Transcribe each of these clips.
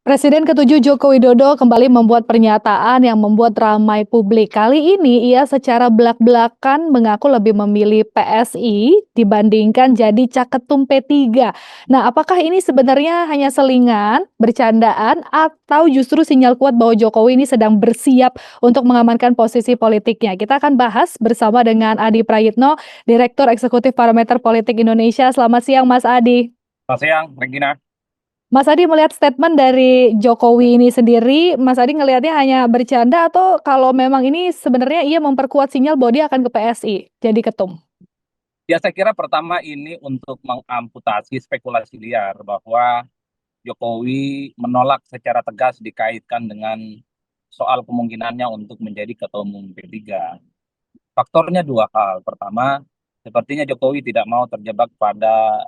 Presiden ke-7 Joko Widodo kembali membuat pernyataan yang membuat ramai publik. Kali ini ia secara belak-belakan mengaku lebih memilih PSI dibandingkan jadi caketum P3. Nah, apakah ini sebenarnya hanya selingan, bercandaan, atau justru sinyal kuat bahwa Jokowi ini sedang bersiap untuk mengamankan posisi politiknya? Kita akan bahas bersama dengan Adi Prayitno, Direktur Eksekutif Parameter Politik Indonesia. Selamat siang, Mas Adi. Selamat siang, Regina. Mas Adi melihat statement dari Jokowi ini sendiri, Mas Adi ngelihatnya hanya bercanda atau kalau memang ini sebenarnya ia memperkuat sinyal bahwa dia akan ke PSI jadi ketum? Ya, saya kira pertama ini untuk mengamputasi spekulasi liar bahwa Jokowi menolak secara tegas dikaitkan dengan soal kemungkinannya untuk menjadi ketua umum P3. Faktornya dua hal. Pertama, sepertinya Jokowi tidak mau terjebak pada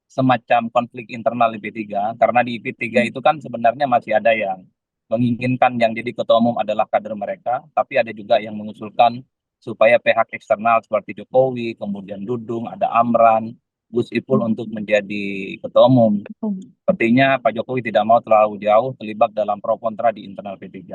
semacam konflik internal di P3, karena di P3 itu kan sebenarnya masih ada yang menginginkan yang jadi ketua umum adalah kader mereka, tapi ada juga yang mengusulkan supaya pihak eksternal seperti Jokowi, kemudian Dudung, ada Amran, Gus Ipul untuk menjadi ketua umum. Sepertinya Pak Jokowi tidak mau terlalu jauh terlibat dalam pro kontra di internal P3.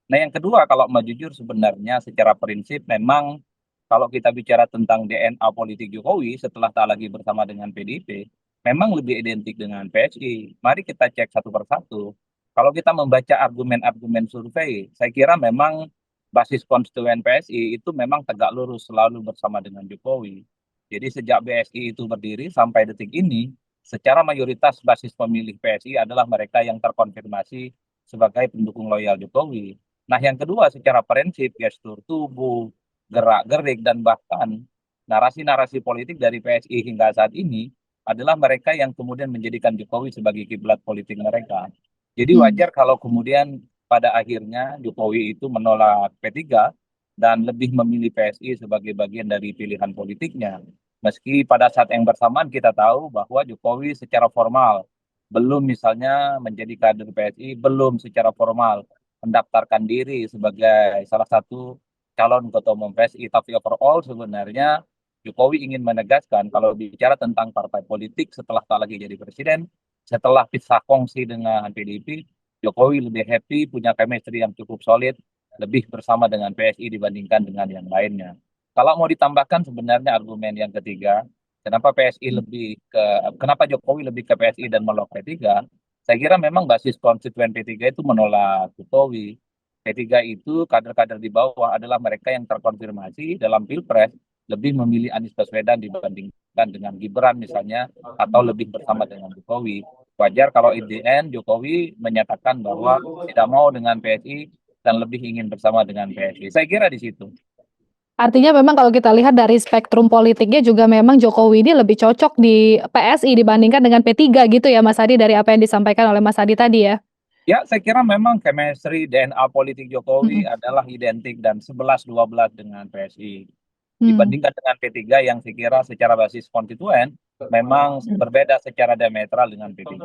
Nah, yang kedua, kalau mau jujur sebenarnya secara prinsip memang kalau kita bicara tentang DNA politik Jokowi setelah tak lagi bersama dengan PDIP, memang lebih identik dengan PSI. Mari kita cek satu persatu. Kalau kita membaca argumen-argumen survei, saya kira memang basis konstituen PSI itu memang tegak lurus selalu bersama dengan Jokowi. Jadi sejak BSI itu berdiri sampai detik ini, secara mayoritas basis pemilih PSI adalah mereka yang terkonfirmasi sebagai pendukung loyal Jokowi. Nah, yang kedua secara prinsip, gestur tubuh, gerak-gerik, dan bahkan narasi-narasi politik dari PSI hingga saat ini adalah mereka yang kemudian menjadikan Jokowi sebagai kiblat politik mereka. Jadi Hmm. wajar kalau kemudian pada akhirnya Jokowi itu menolak P3 dan lebih memilih PSI sebagai bagian dari pilihan politiknya. Meski pada saat yang bersamaan kita tahu bahwa Jokowi secara formal belum misalnya menjadi kader PSI, belum secara formal mendaftarkan diri sebagai salah satu calon ketua umum PSI. Tapi overall sebenarnya Jokowi ingin menegaskan kalau bicara tentang partai politik setelah tak lagi jadi presiden, setelah pisah kongsi dengan PDIP, Jokowi lebih happy, punya chemistry yang cukup solid, lebih bersama dengan PSI dibandingkan dengan yang lainnya. Kalau mau ditambahkan sebenarnya argumen yang ketiga, kenapa PSI lebih ke kenapa Jokowi lebih ke PSI dan menolak P3? Saya kira memang basis konstituen P3 itu menolak Jokowi. P3 itu kader-kader di bawah adalah mereka yang terkonfirmasi dalam Pilpres lebih memilih Anies Baswedan dibandingkan dengan Gibran misalnya, atau lebih bersama dengan Jokowi. Wajar kalau in the end Jokowi menyatakan bahwa tidak mau dengan PSI dan lebih ingin bersama dengan PSI. Saya kira di situ. Artinya memang kalau kita lihat dari spektrum politiknya juga memang Jokowi ini lebih cocok di PSI dibandingkan dengan P3 gitu ya Mas Adi dari apa yang disampaikan oleh Mas Adi tadi ya? Ya, saya kira memang chemistry DNA politik Jokowi Mhm. adalah identik dan 11-12 dengan PSI. Hmm. Dibandingkan dengan P3 yang saya kira secara basis konstituen memang berbeda secara diametral dengan P3.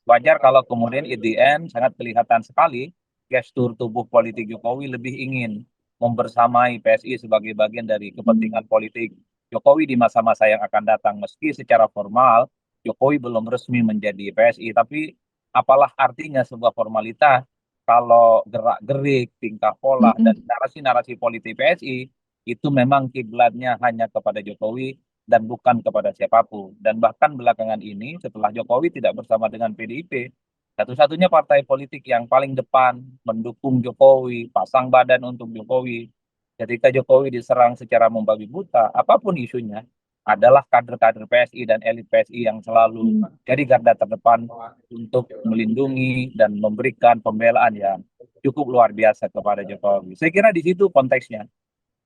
Wajar kalau kemudian in the end sangat kelihatan sekali gestur tubuh politik Jokowi lebih ingin membersamai PSI sebagai bagian dari kepentingan politik Jokowi di masa-masa yang akan datang. Meski secara formal Jokowi belum resmi menjadi PSI, tapi apalah artinya sebuah formalitas kalau gerak-gerik, tingkah pola, dan Mhm. narasi-narasi politik PSI itu memang kiblatnya hanya kepada Jokowi dan bukan kepada siapapun. Dan bahkan belakangan ini setelah Jokowi tidak bersama dengan PDIP, satu-satunya partai politik yang paling depan mendukung Jokowi, pasang badan untuk Jokowi, ketika Jokowi diserang secara membabi buta, apapun isunya, adalah kader-kader PSI dan elit PSI yang selalu jadi garda terdepan untuk melindungi dan memberikan pembelaan yang cukup luar biasa kepada Jokowi. Saya kira di situ konteksnya.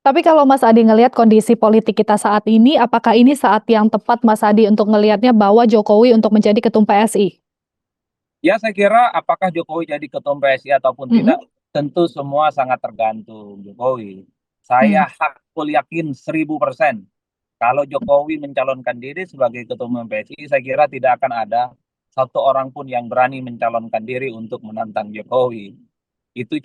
Tapi kalau Mas Adi ngelihat kondisi politik kita saat ini, apakah ini saat yang tepat Mas Adi untuk ngelihatnya bahwa Jokowi untuk menjadi ketum PSI? Ya, saya kira apakah Jokowi jadi ketua PSI ataupun tidak, Mhm. tentu semua sangat tergantung Jokowi. Hmm. Saya hakul yakin 1000% kalau Jokowi mencalonkan diri sebagai ketua umum PSI, saya kira tidak akan ada satu orang pun yang berani mencalonkan diri untuk menantang Jokowi. Itu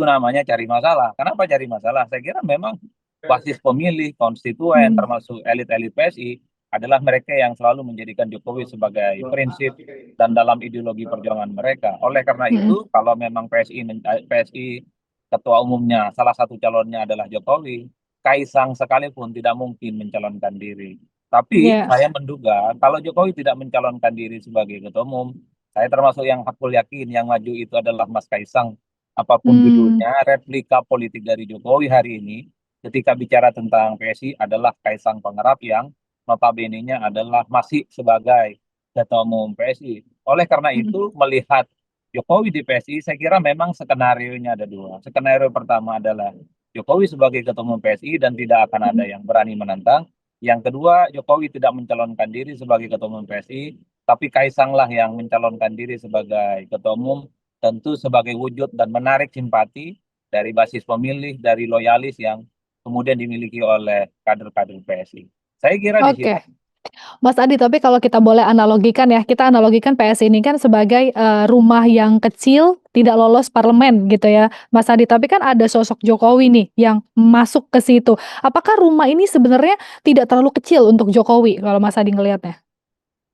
namanya cari masalah. Kenapa cari masalah? Saya kira memang basis pemilih, konstituen, Hmm. termasuk elit-elit PSI adalah mereka yang selalu menjadikan Jokowi sebagai prinsip dan dalam ideologi perjuangan mereka. Oleh karena Mm-mm. itu, kalau memang PSI ketua umumnya salah satu calonnya adalah Jokowi, Kaisang sekalipun tidak mungkin mencalonkan diri. Tapi Ya. saya menduga kalau Jokowi tidak mencalonkan diri sebagai ketua umum, saya termasuk yang hakul yakin yang maju itu adalah Mas Kaisang. Apapun Hmm. judulnya, replika politik dari Jokowi hari ini ketika bicara tentang PSI adalah Kaisang Pangarap yang notabene-nya adalah masih sebagai ketua umum PSI. Oleh karena Mm. itu, melihat Jokowi di PSI, saya kira memang skenario-nya ada dua. Skenario pertama adalah Jokowi sebagai ketua umum PSI dan tidak akan ada Mm. yang berani menantang. Yang kedua, Jokowi tidak mencalonkan diri sebagai ketua umum PSI, tapi Kaisanglah yang mencalonkan diri sebagai ketua umum, tentu sebagai wujud dan menarik simpati dari basis pemilih, dari loyalis yang kemudian dimiliki oleh kader-kader PSI. Saya kira di situ. Oke. Mas Adi, tapi kalau kita boleh analogikan ya, kita analogikan PSI ini kan sebagai rumah yang kecil, tidak lolos parlemen gitu ya, Mas Adi. Tapi kan ada sosok Jokowi nih yang masuk ke situ. Apakah rumah ini sebenarnya tidak terlalu kecil untuk Jokowi kalau Mas Adi ngelihatnya?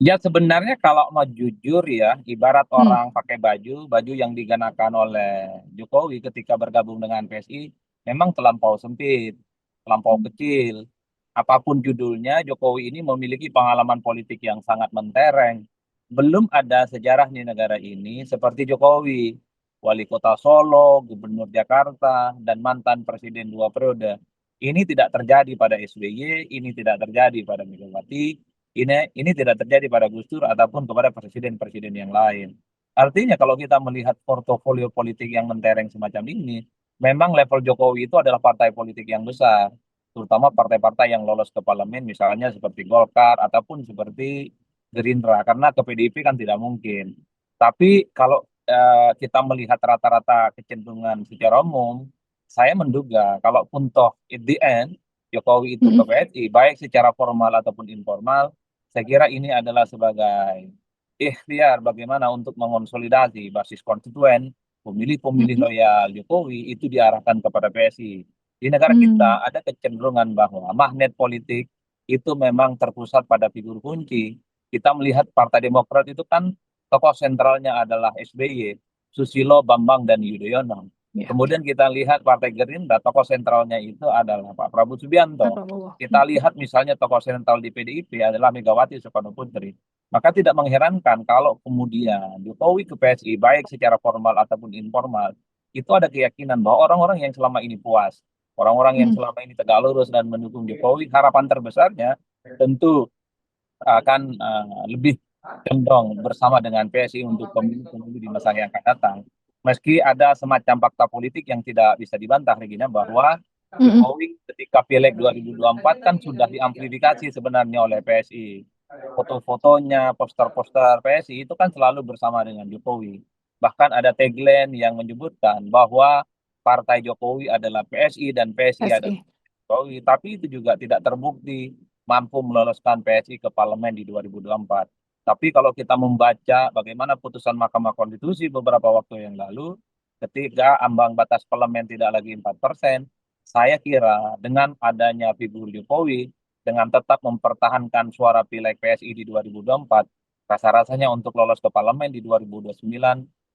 Ya sebenarnya kalau mau jujur ya, ibarat Hmm. orang pakai baju yang dikenakan oleh Jokowi ketika bergabung dengan PSI, memang terlampau sempit, terlampau kecil. Apapun judulnya, Jokowi ini memiliki pengalaman politik yang sangat mentereng. Belum ada sejarah di negara ini seperti Jokowi, wali kota Solo, gubernur Jakarta, dan mantan presiden 2 periode. Ini tidak terjadi pada SBY, ini tidak terjadi pada Megawati, ini tidak terjadi pada Gus Dur ataupun kepada presiden-presiden yang lain. Artinya kalau kita melihat portofolio politik yang mentereng semacam ini, memang level Jokowi itu adalah partai politik yang besar, terutama partai-partai yang lolos ke parlemen, misalnya seperti Golkar ataupun seperti Gerindra, karena ke PDIP kan tidak mungkin. Tapi kalau kita melihat rata-rata kecenderungan secara umum, saya menduga kalaupun toh at the end Jokowi itu ke Mm-mm. PSI, baik secara formal ataupun informal, saya kira ini adalah sebagai ikhtiar bagaimana untuk mengonsolidasi basis konstituen, pemilih-pemilih Mm-mm. loyal Jokowi itu diarahkan kepada PSI. Di negara Hmm. kita ada kecenderungan bahwa magnet politik itu memang terpusat pada figur kunci. Kita melihat Partai Demokrat itu kan tokoh sentralnya adalah SBY, Susilo, Bambang, dan Yudhoyono. Ya. Kemudian kita lihat Partai Gerindra, tokoh sentralnya itu adalah Pak Prabowo Pak Subianto. Prabowo. Kita lihat misalnya tokoh sentral di PDIP adalah Megawati Soekarno Putri. Maka tidak mengherankan kalau kemudian Jokowi ke PSI, baik secara formal ataupun informal, itu ada keyakinan bahwa orang-orang yang selama ini puas, orang-orang yang Mm. selama ini tegak lurus dan mendukung Jokowi, harapan terbesarnya tentu akan lebih condong bersama dengan PSI untuk pemilu-pemilu di masa yang akan datang. Meski ada semacam fakta politik yang tidak bisa dibantah, Regina, bahwa Mm-mm. Jokowi ketika Pileg 2024 kan sudah diamplifikasi sebenarnya oleh PSI. Foto-fotonya, poster-poster PSI itu kan selalu bersama dengan Jokowi. Bahkan ada tagline yang menyebutkan bahwa Partai Jokowi adalah PSI dan PSI adalah PSI. Jokowi. Tapi itu juga tidak terbukti mampu meloloskan PSI ke parlemen di 2024. Tapi kalau kita membaca bagaimana putusan Mahkamah Konstitusi beberapa waktu yang lalu, ketika ambang batas parlemen tidak lagi 4%, saya kira dengan adanya figur Jokowi, dengan tetap mempertahankan suara pileg PSI di 2024, rasa-rasanya untuk lolos ke parlemen di 2029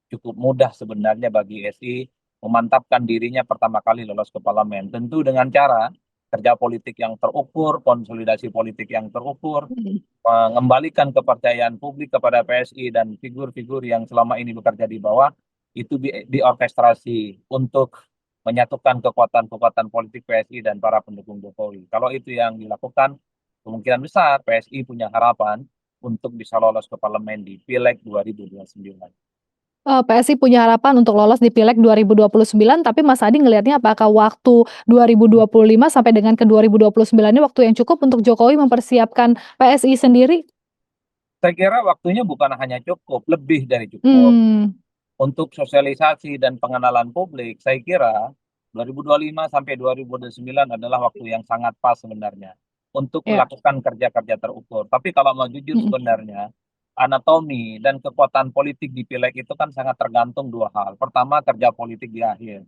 cukup mudah sebenarnya bagi SI memantapkan dirinya pertama kali lolos ke parlemen. Tentu dengan cara kerja politik yang terukur, konsolidasi politik yang terukur, Mm. mengembalikan kepercayaan publik kepada PSI dan figur-figur yang selama ini bekerja di bawah itu diorkestrasi untuk menyatukan kekuatan-kekuatan politik PSI dan para pendukung Jokowi. Kalau itu yang dilakukan, kemungkinan besar PSI punya harapan untuk bisa lolos ke parlemen di Pileg 2029. PSI punya harapan untuk lolos di Pileg 2029, tapi Mas Adi ngelihatnya apakah waktu 2025 sampai dengan ke 2029 ini waktu yang cukup untuk Jokowi mempersiapkan PSI sendiri? Saya kira waktunya bukan hanya cukup, lebih dari cukup. Hmm. Untuk sosialisasi dan pengenalan publik, saya kira 2025 sampai 2029 adalah waktu yang sangat pas sebenarnya untuk Ya. melakukan kerja-kerja terukur. Tapi kalau mau jujur Mm-mm. sebenarnya, anatomi dan kekuatan politik di pileg itu kan sangat tergantung dua hal. Pertama, kerja politik di akhir.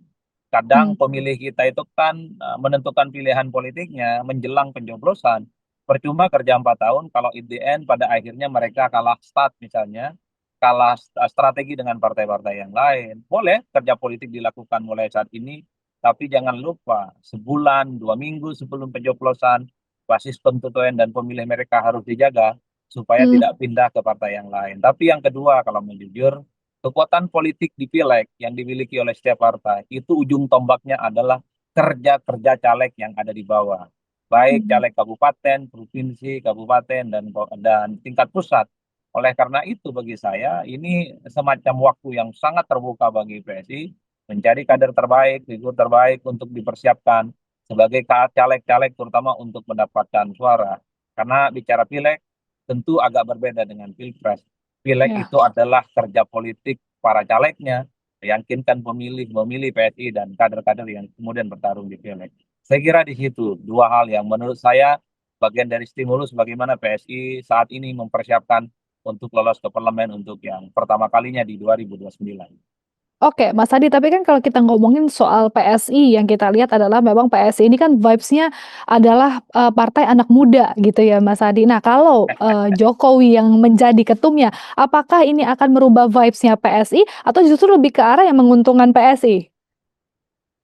Kadang Hmm. pemilih kita itu kan menentukan pilihan politiknya menjelang pencoblosan. Percuma kerja 4 tahun kalau in the end pada akhirnya mereka kalah start misalnya, kalah strategi dengan partai-partai yang lain. Boleh kerja politik dilakukan mulai saat ini, tapi jangan lupa sebulan, 2 minggu sebelum pencoblosan, basis konstituen dan pemilih mereka harus dijaga supaya Hmm, tidak pindah ke partai yang lain. Tapi yang kedua, kalau mau jujur, kekuatan politik di pileg yang dimiliki oleh setiap partai itu ujung tombaknya adalah kerja-kerja caleg yang ada di bawah, baik hmm, caleg kabupaten, provinsi, kabupaten dan tingkat pusat. Oleh karena itu bagi saya ini semacam waktu yang sangat terbuka bagi PSI mencari kader terbaik, figur terbaik untuk dipersiapkan sebagai caleg-caleg terutama untuk mendapatkan suara. Karena bicara pileg tentu agak berbeda dengan pilpres. Pileg ya. itu adalah kerja politik para calegnya, meyakinkan pemilih memilih PSI dan kader-kader yang kemudian bertarung di pileg. Saya kira di situ dua hal yang menurut saya bagian dari stimulus bagaimana PSI saat ini mempersiapkan untuk lolos ke parlemen untuk yang pertama kalinya di 2029. Oke, Mas Hadi, tapi kan kalau kita ngomongin soal PSI yang kita lihat adalah memang PSI ini kan vibes-nya adalah, partai anak muda gitu ya, Mas Hadi. Nah, kalau, Jokowi yang menjadi ketumnya, apakah ini akan merubah vibes-nya PSI atau justru lebih ke arah yang menguntungkan PSI?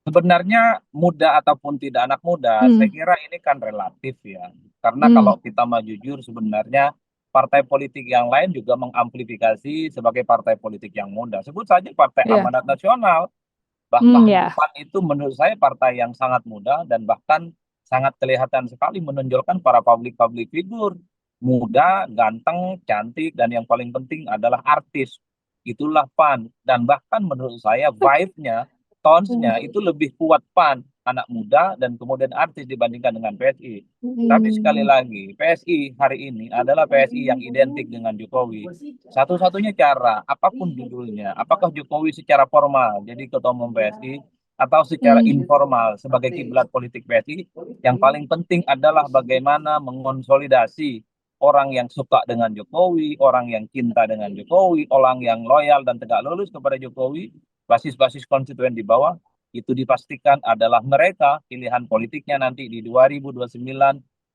Sebenarnya muda ataupun tidak anak muda, saya Mmm, kira ini kan relatif ya. Karena mmm, kalau kita mau jujur sebenarnya partai politik yang lain juga mengamplifikasi sebagai partai politik yang muda. Sebut saja Partai iya, Amanat Nasional. mmm, Bahkan ya, PAN itu menurut saya partai yang sangat muda dan bahkan sangat kelihatan sekali menonjolkan para public figure muda, ganteng, cantik dan yang paling penting adalah artis. Itulah PAN dan bahkan menurut saya vibe-nya, tones-nya itu lebih kuat PAN, anak muda dan kemudian artis dibandingkan dengan PSI. Tapi sekali mhm, lagi, PSI hari ini adalah PSI yang identik dengan Jokowi. Satu-satunya cara, apapun judulnya, apakah Jokowi secara formal jadi ketua umum PSI atau secara mmm, informal sebagai kiblat politik PSI, yang paling penting adalah bagaimana mengonsolidasi orang yang suka dengan Jokowi, orang yang cinta dengan Jokowi, orang yang loyal dan tegak lurus kepada Jokowi, basis-basis konstituen di bawah, itu dipastikan adalah mereka pilihan politiknya nanti di 2029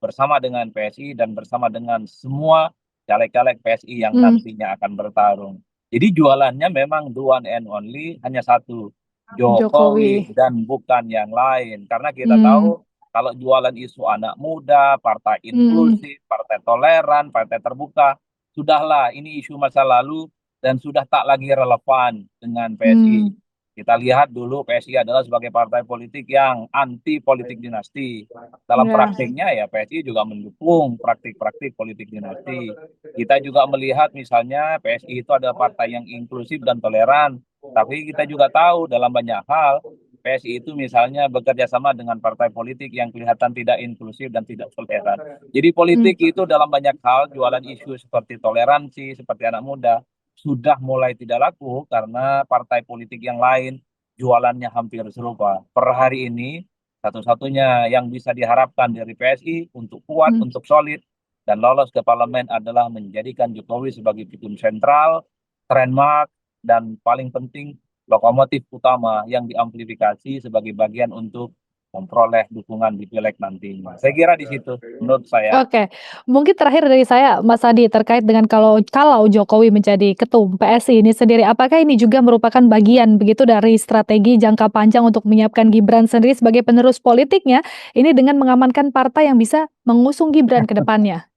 bersama dengan PSI dan bersama dengan semua caleg-caleg PSI yang mmm, nantinya akan bertarung. Jadi jualannya memang the one and only hanya satu, Jokowi, Jokowi dan bukan yang lain. Karena kita mmm, tahu kalau jualan isu anak muda, partai mhm, inklusif, partai toleran, partai terbuka, sudahlah ini isu masa lalu dan sudah tak lagi relevan dengan PSI. mmm, Kita lihat dulu PSI adalah sebagai partai politik yang anti politik dinasti. Dalam iya, praktiknya ya PSI juga mendukung praktik-praktik politik dinasti. Kita juga melihat misalnya PSI itu adalah partai yang inklusif dan toleran. Tapi kita juga tahu dalam banyak hal PSI itu misalnya bekerja sama dengan partai politik yang kelihatan tidak inklusif dan tidak toleran. Jadi mmm, politik itu dalam banyak hal jualan isu seperti toleransi, seperti anak muda sudah mulai tidak laku karena partai politik yang lain jualannya hampir serupa. Per hari ini satu-satunya yang bisa diharapkan dari PSI untuk kuat, mmm. untuk solid dan lolos ke parlemen adalah menjadikan Jokowi sebagai figur sentral, landmark dan paling penting lokomotif utama yang diamplifikasi sebagai bagian untuk memperoleh dukungan di pileg nantinya. Saya kira di situ menurut saya. Oke, mungkin terakhir dari saya, Mas Adi, terkait dengan kalau Jokowi menjadi ketum PSI ini sendiri, apakah ini juga merupakan bagian begitu dari strategi jangka panjang untuk menyiapkan Gibran sendiri sebagai penerus politiknya, ini dengan mengamankan partai yang bisa mengusung Gibran ke depannya?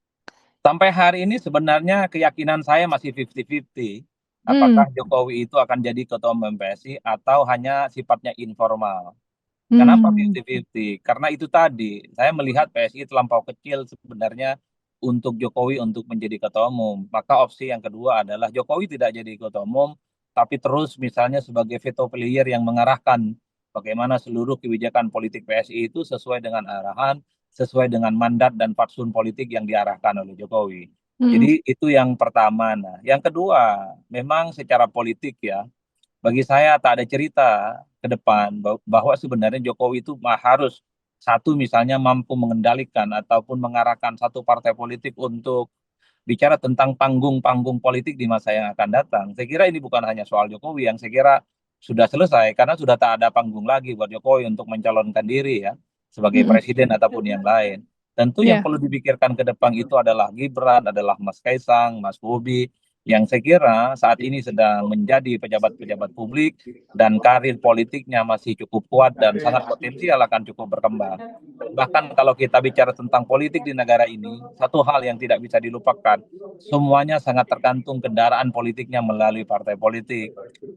Sampai hari ini sebenarnya keyakinan saya masih 50-50. Mmm, Apakah Jokowi itu akan jadi ketua umum PSI atau hanya sifatnya informal? Kenapa mmm, 50-50? Karena itu tadi, saya melihat PSI terlampau kecil sebenarnya untuk Jokowi untuk menjadi ketua umum. Maka opsi yang kedua adalah Jokowi tidak jadi ketua umum, tapi terus misalnya sebagai veto player yang mengarahkan bagaimana seluruh kebijakan politik PSI itu sesuai dengan arahan, sesuai dengan mandat dan fatsun politik yang diarahkan oleh Jokowi. mhm, Jadi itu yang pertama. Nah, yang kedua, memang secara politik ya, bagi saya tak ada cerita ke depan bahwa sebenarnya Jokowi itu harus satu misalnya mampu mengendalikan ataupun mengarahkan satu partai politik untuk bicara tentang panggung-panggung politik di masa yang akan datang. Saya kira ini bukan hanya soal Jokowi yang saya kira sudah selesai karena sudah tak ada panggung lagi buat Jokowi untuk mencalonkan diri ya sebagai mhm. presiden ataupun yang lain. Tentu yang Iya. perlu dipikirkan ke depan itu adalah Gibran, adalah Mas Kaisang, Mas Bobi, yang saya kira saat ini sedang menjadi pejabat-pejabat publik dan karir politiknya masih cukup kuat dan sangat potensial akan cukup berkembang. Bahkan kalau kita bicara tentang politik di negara ini, satu hal yang tidak bisa dilupakan, semuanya sangat tergantung kendaraan politiknya melalui partai politik.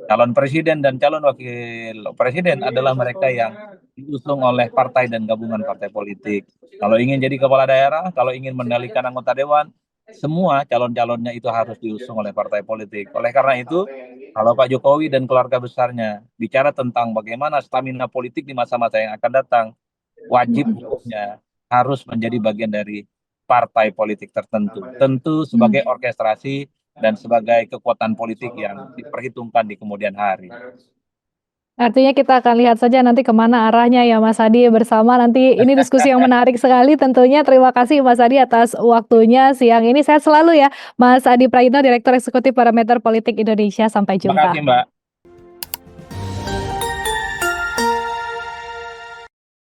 Calon presiden dan calon wakil presiden adalah mereka yang diusung oleh partai dan gabungan partai politik. Kalau ingin jadi kepala daerah, kalau ingin mendalikan anggota dewan, semua calon-calonnya itu harus diusung oleh partai politik. Oleh karena itu, kalau Pak Jokowi dan keluarga besarnya bicara tentang bagaimana stamina politik di masa-masa yang akan datang, wajib Mhm. hukumnya harus menjadi bagian dari partai politik tertentu. Tentu Mmm. sebagai orkestrasi dan sebagai kekuatan politik yang diperhitungkan di kemudian hari. Artinya kita akan lihat saja nanti kemana arahnya ya Mas Hadi bersama nanti ini diskusi yang menarik sekali tentunya. Terima kasih Mas Hadi atas waktunya siang ini. Sehat selalu ya Mas Hadi Prayitno, Direktur Eksekutif Parameter Politik Indonesia. Sampai Terima kasih, jumpa. Mbak.